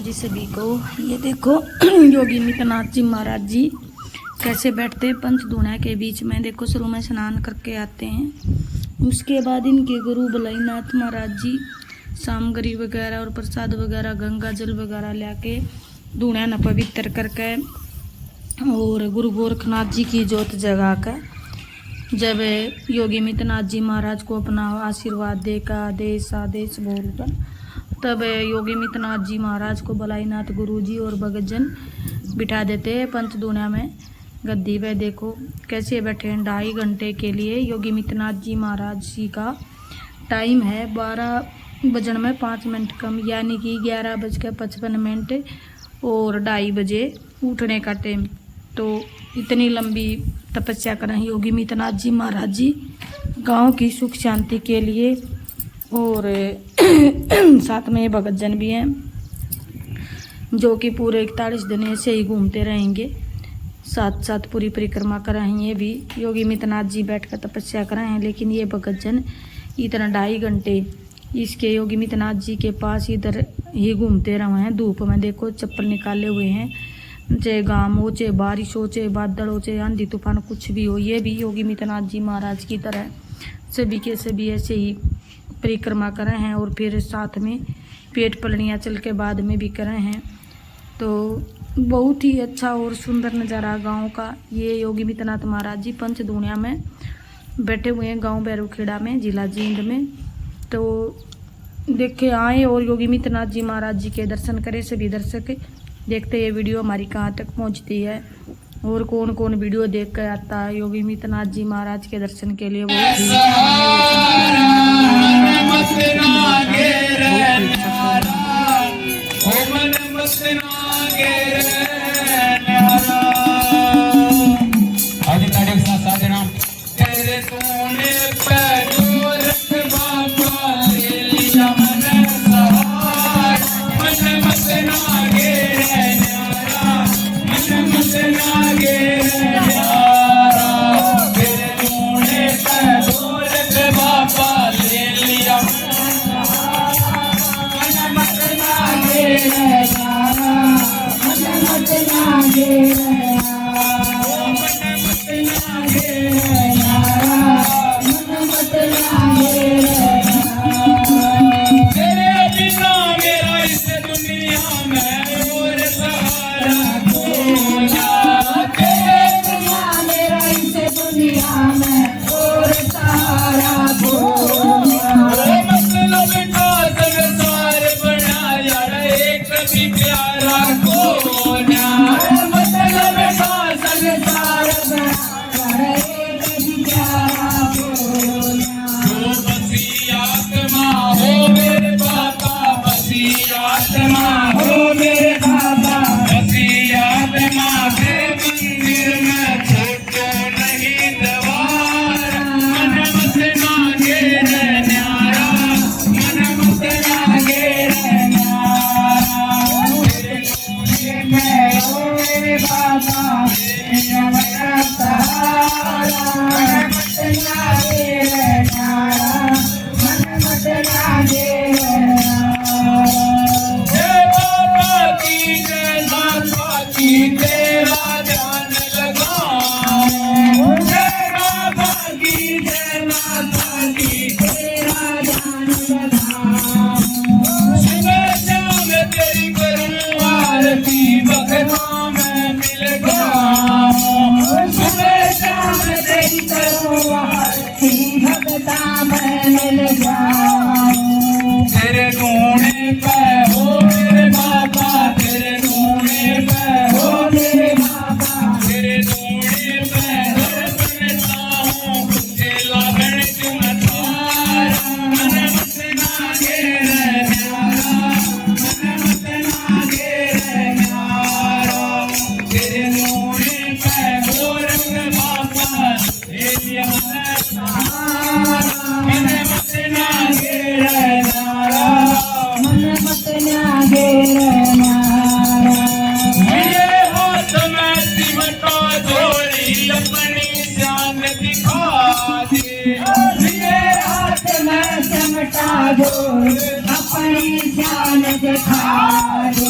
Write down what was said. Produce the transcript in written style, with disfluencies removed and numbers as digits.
जी सभी को। ये देखो योगी मितनाथ जी महाराज जी कैसे बैठते हैं पंच दूना के बीच में। देखो शुरू में स्नान करके आते हैं, उसके बाद इनके गुरु बलाईनाथ महाराज जी सामग्री वगैरह और प्रसाद वगैरह गंगा जल वगैरह लाके दूना न पवित्र करके और गुरु गोरखनाथ जी की जोत जगा कर जब योगी मितनाथ जी महाराज को अपना आशीर्वाद देकर आदेश आदेश बोलकर तब योगी मितनाथ जी महाराज को बलाईनाथ गुरु जी और भगतजन बिठा देते हैं पंच दूना में गद्दी पे। देखो कैसे बैठे हैं 2.5 घंटे के लिए। योगी मितनाथ जी महाराज जी का टाइम है 12 बजन में 5 मिनट कम, यानी कि 11:55 और 2:30 बजे उठने का टाइम। तो इतनी लंबी तपस्या करें योगी मितनाथ जी महाराज जी गांव की सुख शांति के लिए। और साथ में भगतजन भी हैं जो कि पूरे 41 दिन ऐसे ही घूमते रहेंगे, साथ साथ पूरी परिक्रमा कराएंगे भी। योगी मितनाथ जी बैठकर तपस्या कराएं, लेकिन ये भगतजन इतना 2.5 घंटे इसके योगी मितनाथ जी के पास इधर ही घूमते रहे हैं धूप में। देखो चप्पल निकाले हुए हैं, चाहे घाम हो चाहे बारिश हो चाहे बादल हो चाहे आंधी तूफान कुछ भी हो, ये भी योगी मितनाथ जी महाराज की तरह सभी के सभी ऐसे ही परिक्रमा कर रहे हैं। और फिर साथ में पेट पलड़ियाँ चल के बाद में भी कर रहे हैं। तो बहुत ही अच्छा और सुंदर नज़ारा गांव का। ये योगी मितनाथ महाराज जी पंच दूनिया में बैठे हुए हैं गांव बैरूखेड़ा में, जिला जींद में। तो देखे आए और योगी मितनाथ जी महाराज जी के दर्शन करें सभी दर्शक। देखते ये वीडियो हमारी कहाँ तक पहुँचती है और कौन कौन वीडियो देख कर आता है योगी मितनाथ जी महाराज के दर्शन के लिए। तेरे गुणे पे हो मेरे बाबा, तेरे गुणे पे हो मेरे बाबा, तेरे गुणे पे हर बनता हूँ तेला बन तुम तारा। मन मत नागे रे न्यारा, मन मत नागे रे न्यारा। तेरे गुणे पे हो रंग बाबा तेरी मन सहारा। मन मत नागे रे न्यारा, मन मत नागे रे न्यारा। मेरे हाथ में सिमटा झोली अपनी जान दिखा दे। मेरे हाथ में सिमटा झोली अपनी जान दिखा दे।